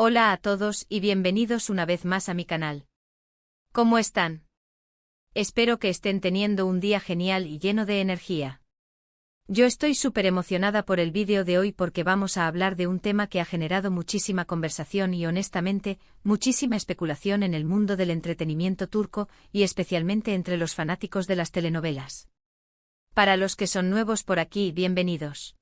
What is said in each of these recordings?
Hola a todos y bienvenidos una vez más a mi canal. ¿Cómo están? Espero que estén teniendo un día genial y lleno de energía. Yo estoy súper emocionada por el vídeo de hoy porque vamos a hablar de un tema que ha generado muchísima conversación y honestamente, muchísima especulación en el mundo del entretenimiento turco y especialmente entre los fanáticos de las telenovelas. Para los que son nuevos por aquí, bienvenidos.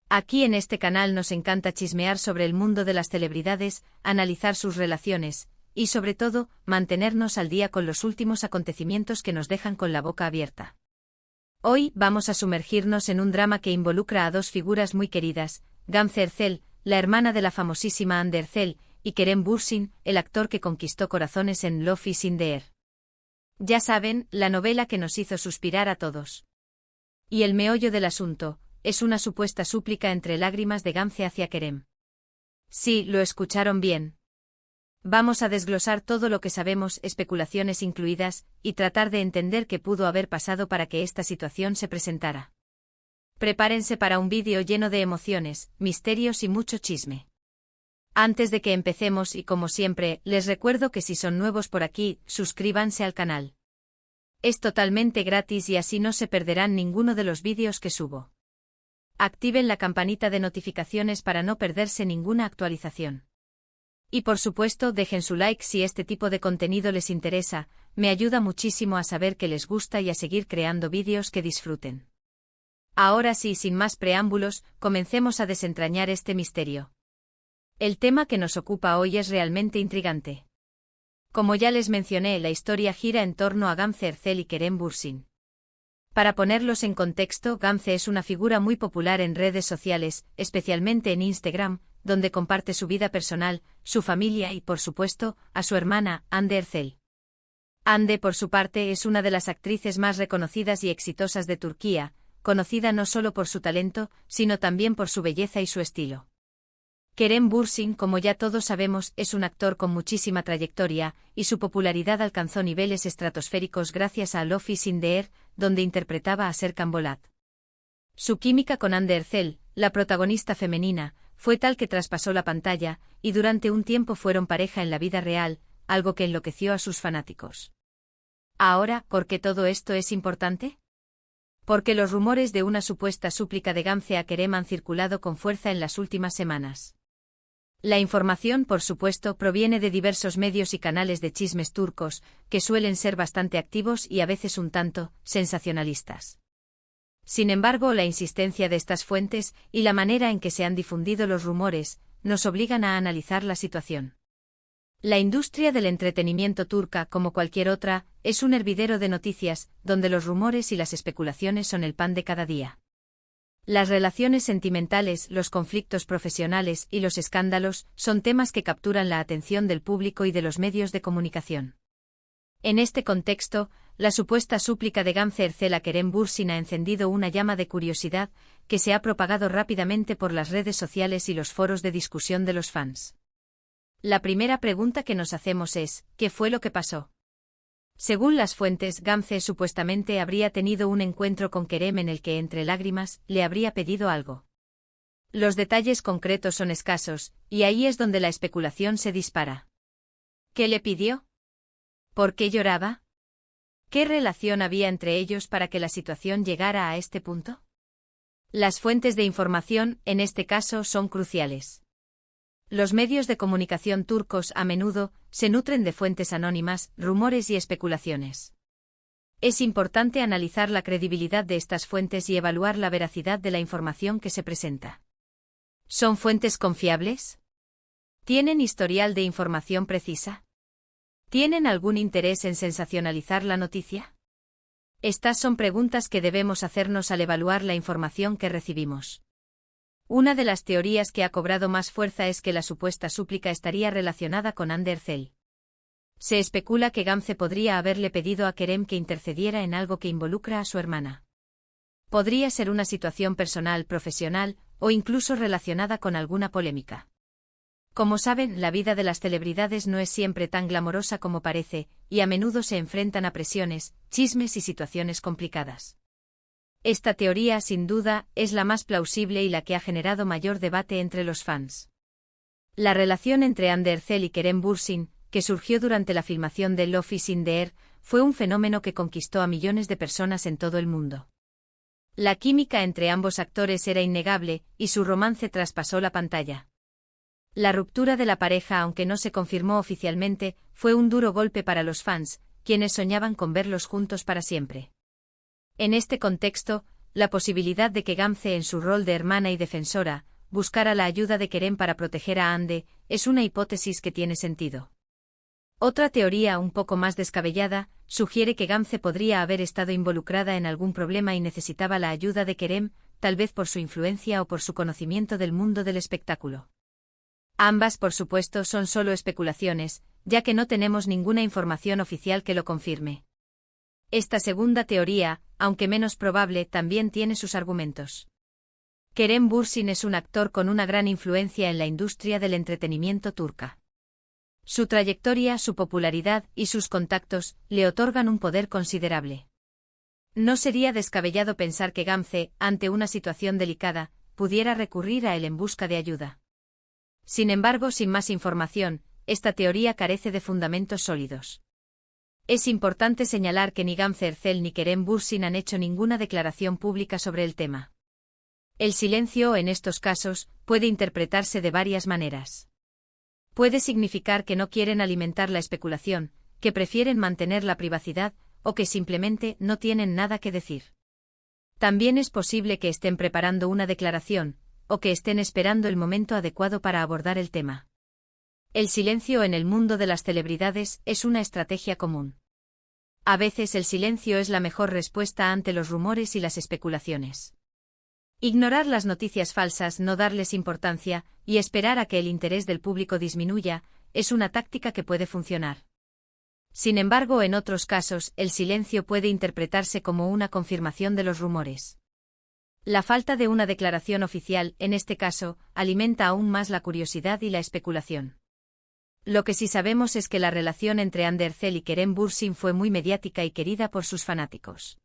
Aquí en este canal nos encanta chismear sobre el mundo de las celebridades, analizar sus relaciones, y sobre todo, mantenernos al día con los últimos acontecimientos que nos dejan con la boca abierta. Hoy vamos a sumergirnos en un drama que involucra a dos figuras muy queridas, Gamze Erçel, la hermana de la famosísima Hande Erçel, y Kerem Bürsin, el actor que conquistó corazones en Love is in the Air. Ya saben, la novela que nos hizo suspirar a todos. Y el meollo del asunto es una supuesta súplica entre lágrimas de Gamze hacia Kerem. Sí, lo escucharon bien. Vamos a desglosar todo lo que sabemos, especulaciones incluidas, y tratar de entender qué pudo haber pasado para que esta situación se presentara. Prepárense para un vídeo lleno de emociones, misterios y mucho chisme. Antes de que empecemos y como siempre, les recuerdo que si son nuevos por aquí, suscríbanse al canal. Es totalmente gratis y así no se perderán ninguno de los vídeos que subo. Activen la campanita de notificaciones para no perderse ninguna actualización. Y por supuesto dejen su like si este tipo de contenido les interesa, me ayuda muchísimo a saber que les gusta y a seguir creando vídeos que disfruten. Ahora sí, sin más preámbulos, comencemos a desentrañar este misterio. El tema que nos ocupa hoy es realmente intrigante. Como ya les mencioné, la historia gira en torno a Gamze Erçel y Kerem Bürsin. Para ponerlos en contexto, Gamze es una figura muy popular en redes sociales, especialmente en Instagram, donde comparte su vida personal, su familia y, por supuesto, a su hermana, Hande Erçel. Hande, por su parte, es una de las actrices más reconocidas y exitosas de Turquía, conocida no solo por su talento, sino también por su belleza y su estilo. Kerem Bürsin, como ya todos sabemos, es un actor con muchísima trayectoria, y su popularidad alcanzó niveles estratosféricos gracias a Love is in the Air, donde interpretaba a Serkan Bolat. Su química con Hande Erçel, la protagonista femenina, fue tal que traspasó la pantalla, y durante un tiempo fueron pareja en la vida real, algo que enloqueció a sus fanáticos. Ahora, ¿por qué todo esto es importante? Porque los rumores de una supuesta súplica de Gamze a Kerem han circulado con fuerza en las últimas semanas. La información, por supuesto, proviene de diversos medios y canales de chismes turcos, que suelen ser bastante activos y a veces un tanto sensacionalistas. Sin embargo, la insistencia de estas fuentes y la manera en que se han difundido los rumores nos obligan a analizar la situación. La industria del entretenimiento turca, como cualquier otra, es un hervidero de noticias, donde los rumores y las especulaciones son el pan de cada día. Las relaciones sentimentales, los conflictos profesionales y los escándalos son temas que capturan la atención del público y de los medios de comunicación. En este contexto, la supuesta súplica de Gamze Erçel a Kerem Bürsin ha encendido una llama de curiosidad que se ha propagado rápidamente por las redes sociales y los foros de discusión de los fans. La primera pregunta que nos hacemos es, ¿qué fue lo que pasó? Según las fuentes, Gamze supuestamente habría tenido un encuentro con Kerem en el que, entre lágrimas, le habría pedido algo. Los detalles concretos son escasos, y ahí es donde la especulación se dispara. ¿Qué le pidió? ¿Por qué lloraba? ¿Qué relación había entre ellos para que la situación llegara a este punto? Las fuentes de información, en este caso, son cruciales. Los medios de comunicación turcos a menudo se nutren de fuentes anónimas, rumores y especulaciones. Es importante analizar la credibilidad de estas fuentes y evaluar la veracidad de la información que se presenta. ¿Son fuentes confiables? ¿Tienen historial de información precisa? ¿Tienen algún interés en sensacionalizar la noticia? Estas son preguntas que debemos hacernos al evaluar la información que recibimos. Una de las teorías que ha cobrado más fuerza es que la supuesta súplica estaría relacionada con Hande Erçel. Se especula que Gamze podría haberle pedido a Kerem que intercediera en algo que involucra a su hermana. Podría ser una situación personal, profesional, o incluso relacionada con alguna polémica. Como saben, la vida de las celebridades no es siempre tan glamorosa como parece, y a menudo se enfrentan a presiones, chismes y situaciones complicadas. Esta teoría, sin duda, es la más plausible y la que ha generado mayor debate entre los fans. La relación entre Andy Ercel y Kerem Bürsin, que surgió durante la filmación de Love is in the Air, fue un fenómeno que conquistó a millones de personas en todo el mundo. La química entre ambos actores era innegable, y su romance traspasó la pantalla. La ruptura de la pareja, aunque no se confirmó oficialmente, fue un duro golpe para los fans, quienes soñaban con verlos juntos para siempre. En este contexto, la posibilidad de que Gamze, en su rol de hermana y defensora, buscara la ayuda de Kerem para proteger a Hande, es una hipótesis que tiene sentido. Otra teoría, un poco más descabellada, sugiere que Gamze podría haber estado involucrada en algún problema y necesitaba la ayuda de Kerem, tal vez por su influencia o por su conocimiento del mundo del espectáculo. Ambas, por supuesto, son solo especulaciones, ya que no tenemos ninguna información oficial que lo confirme. Esta segunda teoría, aunque menos probable, también tiene sus argumentos. Kerem Bürsin es un actor con una gran influencia en la industria del entretenimiento turca. Su trayectoria, su popularidad y sus contactos le otorgan un poder considerable. No sería descabellado pensar que Gamze, ante una situación delicada, pudiera recurrir a él en busca de ayuda. Sin embargo, sin más información, esta teoría carece de fundamentos sólidos. Es importante señalar que ni Gamze Ercel ni Kerem Bürsin han hecho ninguna declaración pública sobre el tema. El silencio, en estos casos, puede interpretarse de varias maneras. Puede significar que no quieren alimentar la especulación, que prefieren mantener la privacidad, o que simplemente no tienen nada que decir. También es posible que estén preparando una declaración, o que estén esperando el momento adecuado para abordar el tema. El silencio en el mundo de las celebridades es una estrategia común. A veces el silencio es la mejor respuesta ante los rumores y las especulaciones. Ignorar las noticias falsas, no darles importancia, y esperar a que el interés del público disminuya, es una táctica que puede funcionar. Sin embargo, en otros casos, el silencio puede interpretarse como una confirmación de los rumores. La falta de una declaración oficial, en este caso, alimenta aún más la curiosidad y la especulación. Lo que sí sabemos es que la relación entre Hande Ercel y Kerem Bürsin fue muy mediática y querida por sus fanáticos.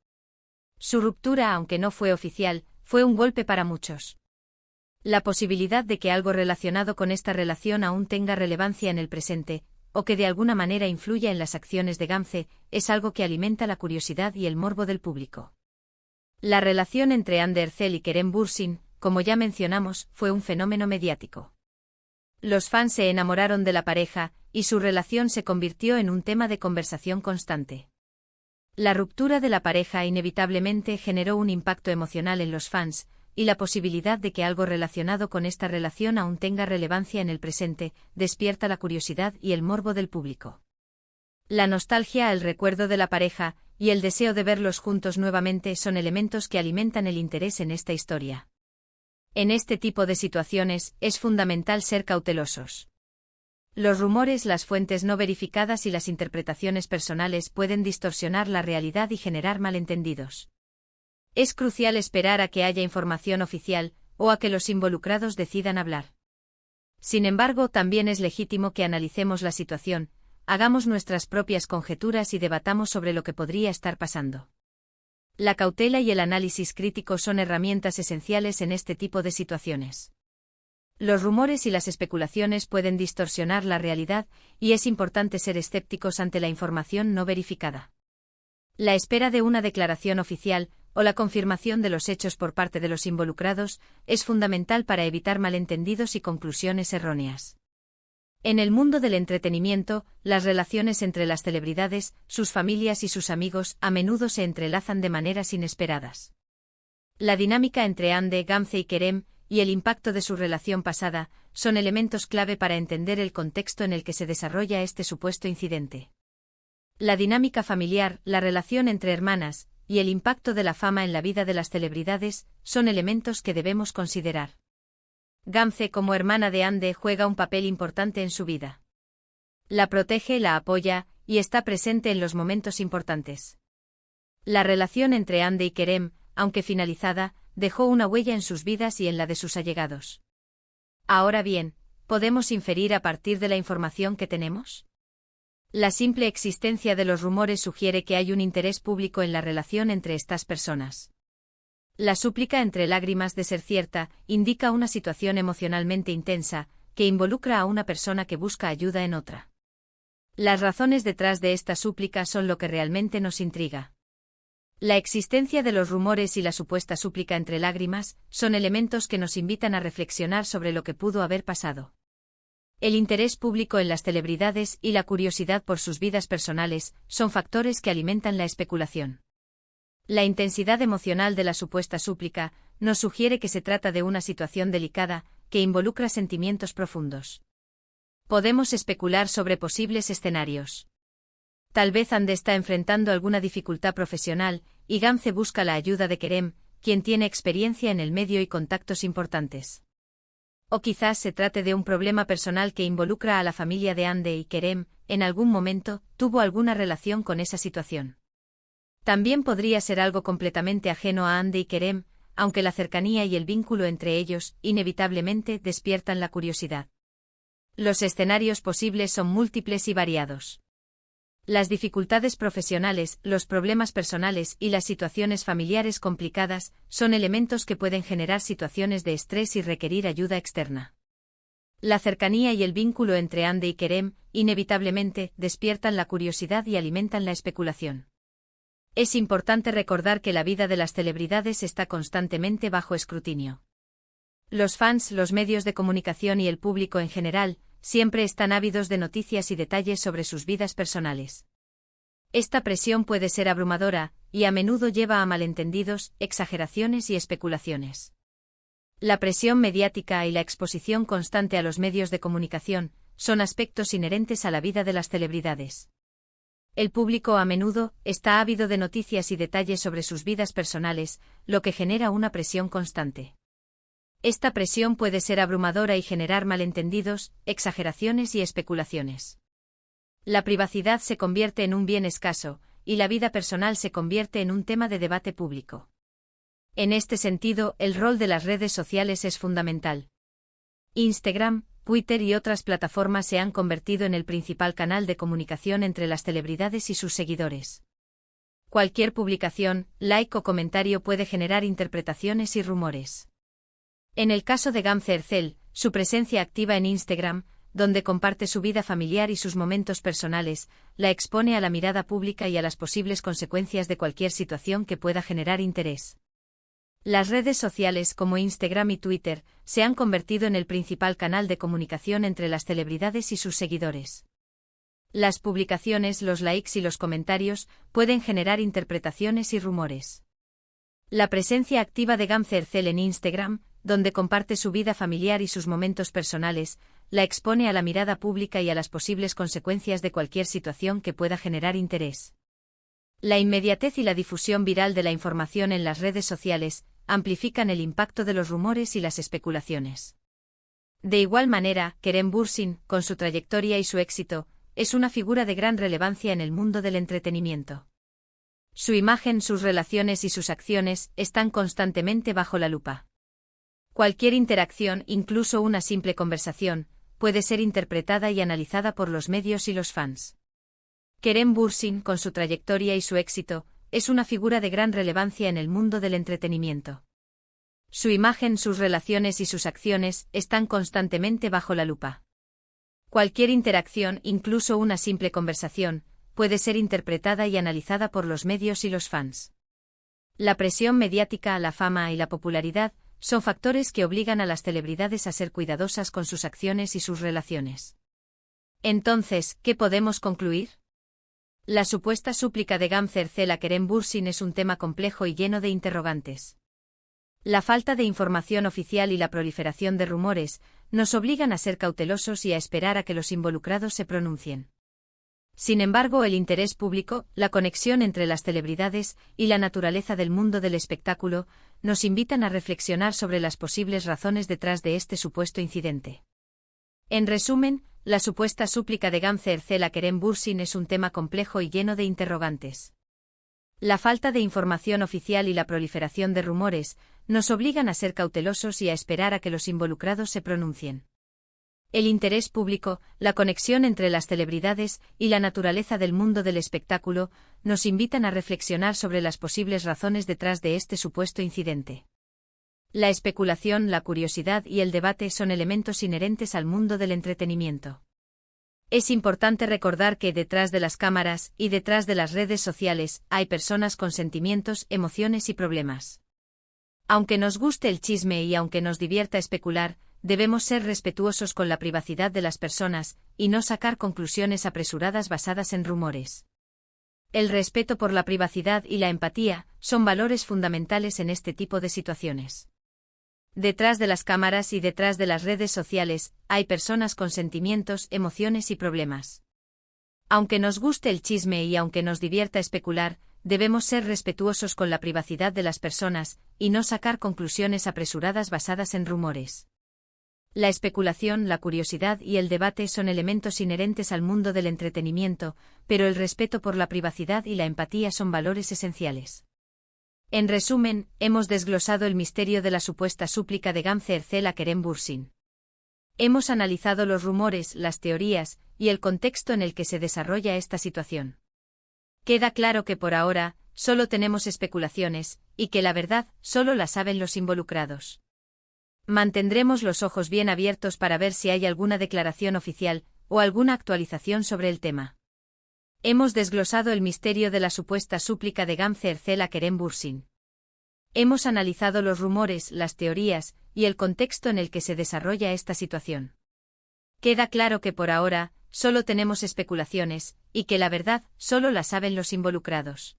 Su ruptura, aunque no fue oficial, fue un golpe para muchos. La posibilidad de que algo relacionado con esta relación aún tenga relevancia en el presente, o que de alguna manera influya en las acciones de Gamze, es algo que alimenta la curiosidad y el morbo del público. La relación entre Hande Ercel y Kerem Bürsin, como ya mencionamos, fue un fenómeno mediático. Los fans se enamoraron de la pareja, y su relación se convirtió en un tema de conversación constante. La ruptura de la pareja inevitablemente generó un impacto emocional en los fans, y la posibilidad de que algo relacionado con esta relación aún tenga relevancia en el presente, despierta la curiosidad y el morbo del público. La nostalgia, el recuerdo de la pareja, y el deseo de verlos juntos nuevamente son elementos que alimentan el interés en esta historia. En este tipo de situaciones, es fundamental ser cautelosos. Los rumores, las fuentes no verificadas y las interpretaciones personales pueden distorsionar la realidad y generar malentendidos. Es crucial esperar a que haya información oficial, o a que los involucrados decidan hablar. Sin embargo, también es legítimo que analicemos la situación, hagamos nuestras propias conjeturas y debatamos sobre lo que podría estar pasando. La cautela y el análisis crítico son herramientas esenciales en este tipo de situaciones. Los rumores y las especulaciones pueden distorsionar la realidad, y es importante ser escépticos ante la información no verificada. La espera de una declaración oficial, o la confirmación de los hechos por parte de los involucrados, es fundamental para evitar malentendidos y conclusiones erróneas. En el mundo del entretenimiento, las relaciones entre las celebridades, sus familias y sus amigos a menudo se entrelazan de maneras inesperadas. La dinámica entre Hande, Gamze y Kerem, y el impacto de su relación pasada, son elementos clave para entender el contexto en el que se desarrolla este supuesto incidente. La dinámica familiar, la relación entre hermanas, y el impacto de la fama en la vida de las celebridades, son elementos que debemos considerar. Gamze, como hermana de Hande, juega un papel importante en su vida. La protege, la apoya, y está presente en los momentos importantes. La relación entre Hande y Kerem, aunque finalizada, dejó una huella en sus vidas y en la de sus allegados. Ahora bien, ¿podemos inferir a partir de la información que tenemos? La simple existencia de los rumores sugiere que hay un interés público en la relación entre estas personas. La súplica entre lágrimas, de ser cierta, indica una situación emocionalmente intensa, que involucra a una persona que busca ayuda en otra. Las razones detrás de esta súplica son lo que realmente nos intriga. La existencia de los rumores y la supuesta súplica entre lágrimas son elementos que nos invitan a reflexionar sobre lo que pudo haber pasado. El interés público en las celebridades y la curiosidad por sus vidas personales son factores que alimentan la especulación. La intensidad emocional de la supuesta súplica nos sugiere que se trata de una situación delicada que involucra sentimientos profundos. Podemos especular sobre posibles escenarios. Tal vez Ande está enfrentando alguna dificultad profesional y Gamze busca la ayuda de Kerem, quien tiene experiencia en el medio y contactos importantes. O quizás se trate de un problema personal que involucra a la familia de Ande y Kerem, en algún momento, tuvo alguna relación con esa situación. También podría ser algo completamente ajeno a Ande y Kerem, aunque la cercanía y el vínculo entre ellos, inevitablemente, despiertan la curiosidad. Los escenarios posibles son múltiples y variados. Las dificultades profesionales, los problemas personales y las situaciones familiares complicadas son elementos que pueden generar situaciones de estrés y requerir ayuda externa. La cercanía y el vínculo entre Ande y Kerem, inevitablemente, despiertan la curiosidad y alimentan la especulación. Es importante recordar que la vida de las celebridades está constantemente bajo escrutinio. Los fans, los medios de comunicación y el público en general, siempre están ávidos de noticias y detalles sobre sus vidas personales. Esta presión puede ser abrumadora, y a menudo lleva a malentendidos, exageraciones y especulaciones. La presión mediática y la exposición constante a los medios de comunicación son aspectos inherentes a la vida de las celebridades. El público a menudo está ávido de noticias y detalles sobre sus vidas personales, lo que genera una presión constante. Esta presión puede ser abrumadora y generar malentendidos, exageraciones y especulaciones. La privacidad se convierte en un bien escaso, y la vida personal se convierte en un tema de debate público. En este sentido, el rol de las redes sociales es fundamental. Instagram, Twitter y otras plataformas se han convertido en el principal canal de comunicación entre las celebridades y sus seguidores. Cualquier publicación, like o comentario puede generar interpretaciones y rumores. En el caso de Gamze Erçel, su presencia activa en Instagram, donde comparte su vida familiar y sus momentos personales, la expone a la mirada pública y a las posibles consecuencias de cualquier situación que pueda generar interés. Las redes sociales como Instagram y Twitter se han convertido en el principal canal de comunicación entre las celebridades y sus seguidores. Las publicaciones, los likes y los comentarios pueden generar interpretaciones y rumores. La presencia activa de Gamze Erçel en Instagram, donde comparte su vida familiar y sus momentos personales, la expone a la mirada pública y a las posibles consecuencias de cualquier situación que pueda generar interés. La inmediatez y la difusión viral de la información en las redes sociales amplifican el impacto de los rumores y las especulaciones. De igual manera, Kerem Bürsin, con su trayectoria y su éxito, es una figura de gran relevancia en el mundo del entretenimiento. Su imagen, sus relaciones y sus acciones están constantemente bajo la lupa. Cualquier interacción, incluso una simple conversación, puede ser interpretada y analizada por los medios y los fans. Kerem Bürsin, con su trayectoria y su éxito, es una figura de gran relevancia en el mundo del entretenimiento. Su imagen, sus relaciones y sus acciones están constantemente bajo la lupa. Cualquier interacción, incluso una simple conversación, puede ser interpretada y analizada por los medios y los fans. La presión mediática, la fama y la popularidad son factores que obligan a las celebridades a ser cuidadosas con sus acciones y sus relaciones. Entonces, ¿qué podemos concluir? La supuesta súplica de Gamze Erçel a Kerem Bürsin es un tema complejo y lleno de interrogantes. La falta de información oficial y la proliferación de rumores nos obligan a ser cautelosos y a esperar a que los involucrados se pronuncien. Sin embargo, el interés público, la conexión entre las celebridades y la naturaleza del mundo del espectáculo nos invitan a reflexionar sobre las posibles razones detrás de este supuesto incidente. En resumen, la supuesta súplica de Gamze Erçel a Kerem Bürsin es un tema complejo y lleno de interrogantes. La falta de información oficial y la proliferación de rumores nos obligan a ser cautelosos y a esperar a que los involucrados se pronuncien. El interés público, la conexión entre las celebridades y la naturaleza del mundo del espectáculo nos invitan a reflexionar sobre las posibles razones detrás de este supuesto incidente. La especulación, la curiosidad y el debate son elementos inherentes al mundo del entretenimiento. Es importante recordar que detrás de las cámaras y detrás de las redes sociales hay personas con sentimientos, emociones y problemas. Aunque nos guste el chisme y aunque nos divierta especular, debemos ser respetuosos con la privacidad de las personas y no sacar conclusiones apresuradas basadas en rumores. El respeto por la privacidad y la empatía son valores fundamentales en este tipo de situaciones. Detrás de las cámaras y detrás de las redes sociales hay personas con sentimientos, emociones y problemas. Aunque nos guste el chisme y aunque nos divierta especular, debemos ser respetuosos con la privacidad de las personas y no sacar conclusiones apresuradas basadas en rumores. La especulación, la curiosidad y el debate son elementos inherentes al mundo del entretenimiento, pero el respeto por la privacidad y la empatía son valores esenciales. En resumen, hemos desglosado el misterio de la supuesta súplica de Gamze Erzel a Kerem Bürsin. Hemos analizado los rumores, las teorías y el contexto en el que se desarrolla esta situación. Queda claro que por ahora solo tenemos especulaciones y que la verdad solo la saben los involucrados. Mantendremos los ojos bien abiertos para ver si hay alguna declaración oficial o alguna actualización sobre el tema. Hemos desglosado el misterio de la supuesta súplica de Gamze Erzel a Kerem Bürsin. Hemos analizado los rumores, las teorías y el contexto en el que se desarrolla esta situación. Queda claro que por ahora solo tenemos especulaciones y que la verdad solo la saben los involucrados.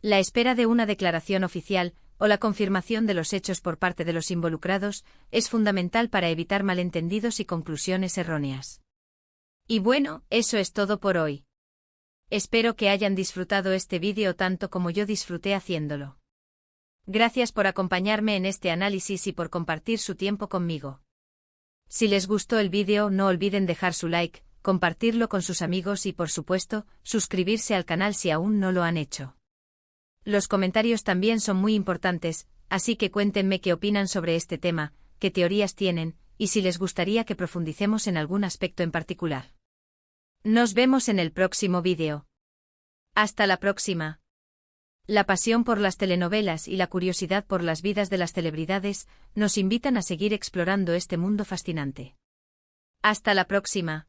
La espera de una declaración oficial o la confirmación de los hechos por parte de los involucrados es fundamental para evitar malentendidos y conclusiones erróneas. Y bueno, eso es todo por hoy. Espero que hayan disfrutado este vídeo tanto como yo disfruté haciéndolo. Gracias por acompañarme en este análisis y por compartir su tiempo conmigo. Si les gustó el vídeo, no olviden dejar su like, compartirlo con sus amigos y, por supuesto, suscribirse al canal si aún no lo han hecho. Los comentarios también son muy importantes, así que cuéntenme qué opinan sobre este tema, qué teorías tienen, y si les gustaría que profundicemos en algún aspecto en particular. Nos vemos en el próximo vídeo. Hasta la próxima. La pasión por las telenovelas y la curiosidad por las vidas de las celebridades nos invitan a seguir explorando este mundo fascinante. Hasta la próxima.